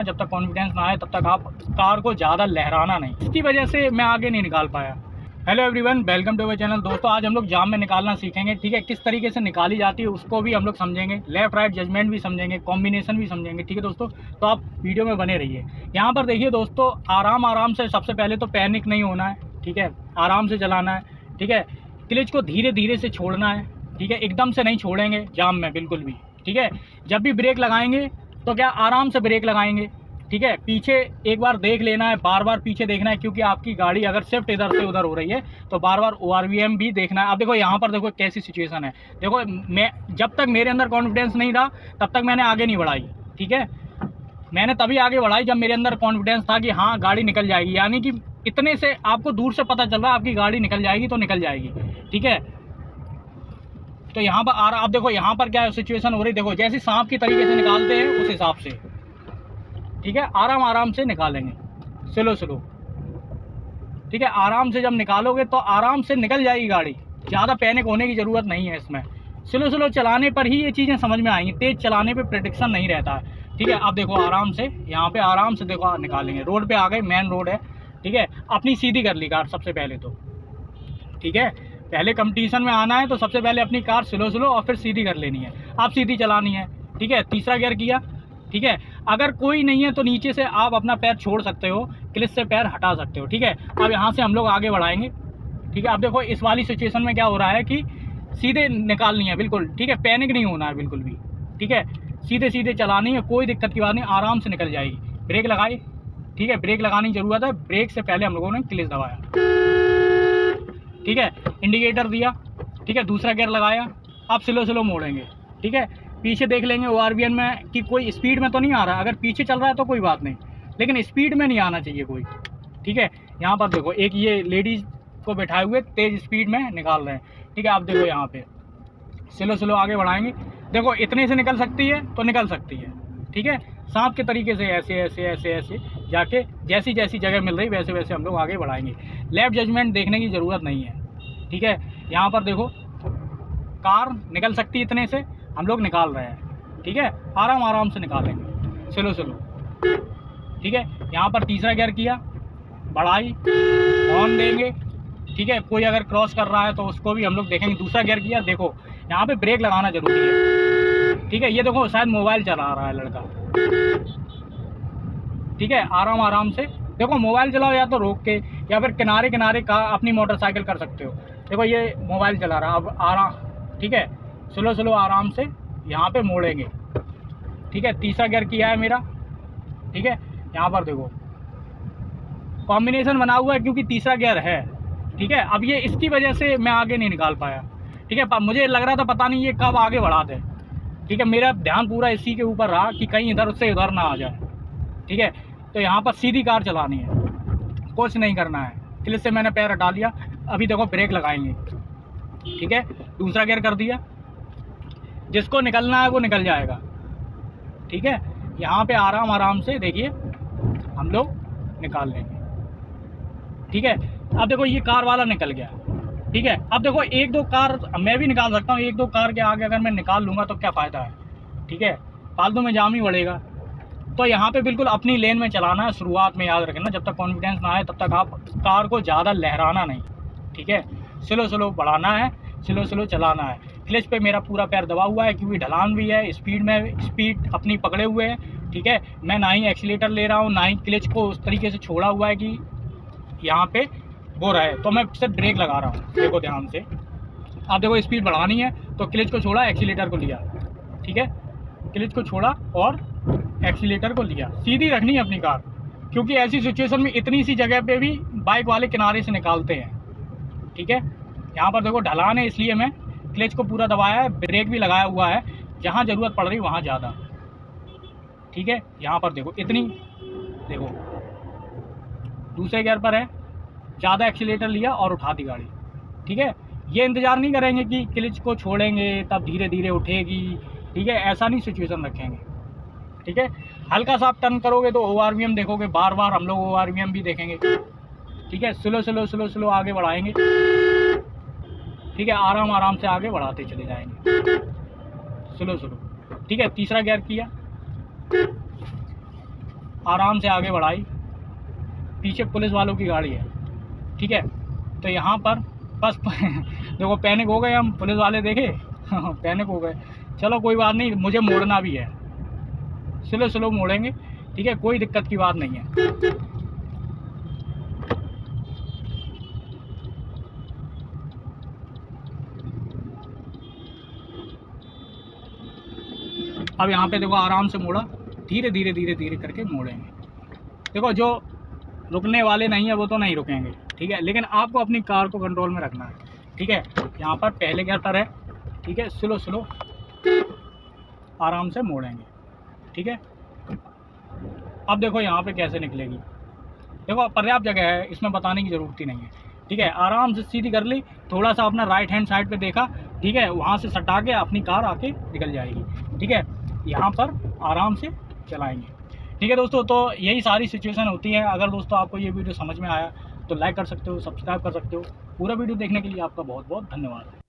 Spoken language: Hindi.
जब तक कॉन्फिडेंस ना आए तब तक आप कार को ज़्यादा लहराना नहीं। इसकी वजह से मैं आगे नहीं निकाल पाया। Hello everyone, welcome to our channel. दोस्तों, आज हम लोग जाम में निकालना सीखेंगे। ठीक है, किस तरीके से निकाली जाती है उसको भी हम लोग समझेंगे, लेफ्ट राइट जजमेंट भी समझेंगे, कॉम्बिनेशन भी समझेंगे। ठीक है दोस्तों, तो आप वीडियो में बने रहिए। यहाँ पर देखिए दोस्तों, आराम से, सबसे पहले तो पैनिक नहीं होना है। ठीक है, आराम से चलाना है। ठीक है, क्लच को धीरे धीरे से छोड़ना है। ठीक है, एकदम से नहीं छोड़ेंगे जाम में बिल्कुल भी। ठीक है, जब भी ब्रेक लगाएंगे तो क्या आराम से ब्रेक लगाएंगे। ठीक है, पीछे एक बार देख लेना है, बार बार पीछे देखना है, क्योंकि आपकी गाड़ी अगर शिफ्ट इधर से उधर हो रही है तो बार बार ORVM भी देखना है। अब देखो यहाँ पर देखो कैसी सिचुएशन है। देखो, मैं जब तक मेरे अंदर कॉन्फिडेंस नहीं रहा तब तक मैंने आगे नहीं बढ़ाई। ठीक है, मैंने तभी आगे बढ़ाई जब मेरे अंदर कॉन्फिडेंस था कि हाँ गाड़ी निकल जाएगी। यानी कि इतने से आपको दूर से पता चल रहा है आपकी गाड़ी निकल जाएगी तो निकल जाएगी। ठीक है, तो यहाँ पर आप देखो यहाँ पर क्या सिचुएशन हो रही, देखो जैसे सांप की तरीके से निकालते हैं उस हिसाब से। ठीक है, आराम से निकालेंगे, स्लो। ठीक है, आराम से जब निकालोगे तो आराम से निकल जाएगी गाड़ी। ज़्यादा पैनिक होने की ज़रूरत नहीं है इसमें। स्लो चलाने पर ही ये चीज़ें समझ में आएंगी, तेज़ चलाने पे प्रेडिक्शन नहीं रहता है। ठीक है, आप देखो आराम से, यहाँ पे आराम से देखो निकालेंगे। रोड पे आ गए, मेन रोड है। ठीक है, अपनी सीधी कर ली कार सबसे पहले तो। ठीक है, पहले कंपटीशन में आना है तो सबसे पहले अपनी कार स्लो और फिर सीधी कर लेनी है। आप सीधी चलानी है। ठीक है, तीसरा गियर किया। ठीक है, अगर कोई नहीं है तो नीचे से आप अपना पैर छोड़ सकते हो, क्लच से पैर हटा सकते हो। ठीक है, अब यहाँ से हम लोग आगे बढ़ाएंगे। ठीक है, अब देखो इस वाली सिचुएशन में क्या हो रहा है कि सीधे निकालनी है बिल्कुल। ठीक है, पैनिक नहीं होना है बिल्कुल भी। ठीक है, सीधे चलानी है, कोई दिक्कत की बात नहीं, आराम से निकल जाएगी। ब्रेक लगाई। ठीक है, ब्रेक लगाने की ज़रूरत है। ब्रेक से पहले हम लोगों ने क्लच दबाया। ठीक है, इंडिकेटर दिया। ठीक है, दूसरा गियर लगाया। अब स्लो मोड़ेंगे। ठीक है, पीछे देख लेंगे ORVM में कि कोई स्पीड में तो नहीं आ रहा। अगर पीछे चल रहा है तो कोई बात नहीं, लेकिन स्पीड में नहीं आना चाहिए कोई। ठीक है, यहाँ पर देखो एक ये लेडीज़ को बैठाए हुए तेज़ स्पीड में निकाल रहे हैं। ठीक है, आप देखो यहाँ पे स्लो आगे बढ़ाएंगे। देखो इतने से निकल सकती है तो निकल सकती है। ठीक है, सांप के तरीके से ऐसे जाके जैसी जगह मिल रही वैसे हम लोग आगे बढ़ाएंगे। लेफ्ट जजमेंट देखने की ज़रूरत नहीं है। ठीक है, यहाँ पर देखो कार निकल सकती है, इतने से हम लोग निकाल रहे हैं। ठीक है, आराम से निकालेंगे, स्लो। ठीक है, यहाँ पर तीसरा गियर किया, बढ़ाई, हॉर्न देंगे। ठीक है, कोई अगर क्रॉस कर रहा है तो उसको भी हम लोग देखेंगे। दूसरा गियर किया, देखो यहाँ पे ब्रेक लगाना जरूरी है। ठीक है, ये देखो शायद मोबाइल चला रहा है लड़का। ठीक है, आराम से देखो, मोबाइल चलाओ या तो रोक के या फिर किनारे का अपनी मोटरसाइकिल कर सकते हो। देखो ये मोबाइल चला रहा है, अब आराम। ठीक है, स्लो आराम से यहाँ पे मोड़ेंगे। ठीक है, तीसरा गियर किया है मेरा। ठीक है, यहाँ पर देखो कॉम्बिनेशन बना हुआ है क्योंकि तीसरा गियर है। ठीक है, अब ये इसकी वजह से मैं आगे नहीं निकाल पाया। ठीक है, मुझे लग रहा था पता नहीं ये कब आगे बढ़ा दे। ठीक है, मेरा ध्यान पूरा इसी के ऊपर रहा कि कहीं इधर से उधर ना आ जाए। ठीक है, तो यहाँ पर सीधी कार चलानी है, कुछ नहीं करना है। क्लच से मैंने पैर हटा लिया। अभी देखो ब्रेक लगाएंगे। ठीक है, दूसरा गियर कर दिया। जिसको निकलना है वो निकल जाएगा। ठीक है, यहाँ पे आराम से देखिए हम लोग निकाल लेंगे। ठीक है, अब देखो ये कार वाला निकल गया। ठीक है, अब देखो एक दो कार मैं भी निकाल सकता हूँ, एक दो कार के आगे अगर मैं निकाल लूँगा तो क्या फ़ायदा है। ठीक है, फालतू में जाम ही बढ़ेगा। तो यहाँ पे बिल्कुल अपनी लेन में चलाना है। शुरुआत में याद रखना, जब तक कॉन्फिडेंस ना आए तब तक आप कार को ज़्यादा लहराना नहीं। ठीक है, स्लो बढ़ाना है, स्लो चलाना है। क्लच पे मेरा पूरा पैर दबा हुआ है क्योंकि ढलान भी है, स्पीड अपनी पकड़े हुए हैं। ठीक है, मैं ना ही एक्सीलेटर ले रहा हूँ ना ही क्लच को उस तरीके से छोड़ा हुआ है कि यहाँ पे वो रहे, तो मैं सिर्फ ब्रेक लगा रहा हूँ। देखो ध्यान से, आप देखो स्पीड बढ़ानी है तो क्लच को छोड़ा, एक्सीलेटर को लिया। ठीक है, क्लच को छोड़ा और एक्सीलेटर को लिया। सीधी रखनी है अपनी कार, क्योंकि ऐसी सिचुएशन में इतनी सी जगह पे भी बाइक वाले किनारे से निकालते हैं। ठीक है, यहाँ पर देखो ढलान है इसलिए मैं क्लच को पूरा दबाया है, ब्रेक भी लगाया हुआ है, जहाँ ज़रूरत पड़ रही वहाँ ज़्यादा। ठीक है, यहाँ पर देखो इतनी, देखो दूसरे गियर पर है, ज़्यादा एक्सीलेटर लिया और उठा दी गाड़ी। ठीक है, ये इंतज़ार नहीं करेंगे कि क्लच को छोड़ेंगे तब धीरे धीरे उठेगी। ठीक है, ऐसा नहीं सिचुएशन रखेंगे। ठीक है, हल्का सा आप टर्न करोगे तो ORVM देखोगे, बार बार हम लोग ORVM भी देखेंगे। ठीक है, स्लो आगे बढ़ाएंगे। ठीक है, आराम से आगे बढ़ाते चले जाएंगे, स्लो। ठीक है, तीसरा गियर किया, आराम से आगे बढ़ाई, पीछे पुलिस वालों की गाड़ी है, ठीक है। तो यहाँ पर बस देखो पैनिक हो गए हम, पुलिस वाले देखे पैनिक हो गए। चलो कोई बात नहीं, मुझे मोड़ना भी है, स्लो स्लो मोड़ेंगे, ठीक है, कोई दिक्कत की बात नहीं है। अब यहाँ पे देखो आराम से मोड़ा, धीरे धीरे धीरे धीरे करके मोड़ेंगे। देखो जो रुकने वाले नहीं है वो तो नहीं रुकेंगे, ठीक है, लेकिन आपको अपनी कार को कंट्रोल में रखना है, ठीक है। यहाँ पर पहले गियर पर है, ठीक है, स्लो स्लो आराम से मोड़ेंगे, ठीक है। अब देखो यहाँ पे कैसे निकलेगी, देखो पर्याप्त जगह है, इसमें बताने की ज़रूरत ही नहीं है, ठीक है। आराम से सीधी कर ली, थोड़ा सा अपना राइट हैंड साइड पे देखा, ठीक है, वहाँ से सटा के अपनी कार आके निकल जाएगी, ठीक है। यहाँ पर आराम से चलाएंगे, ठीक है दोस्तों। तो यही सारी सिचुएशन होती है। अगर दोस्तों आपको ये वीडियो समझ में आया तो लाइक कर सकते हो, सब्सक्राइब कर सकते हो। पूरा वीडियो देखने के लिए आपका बहुत बहुत धन्यवाद।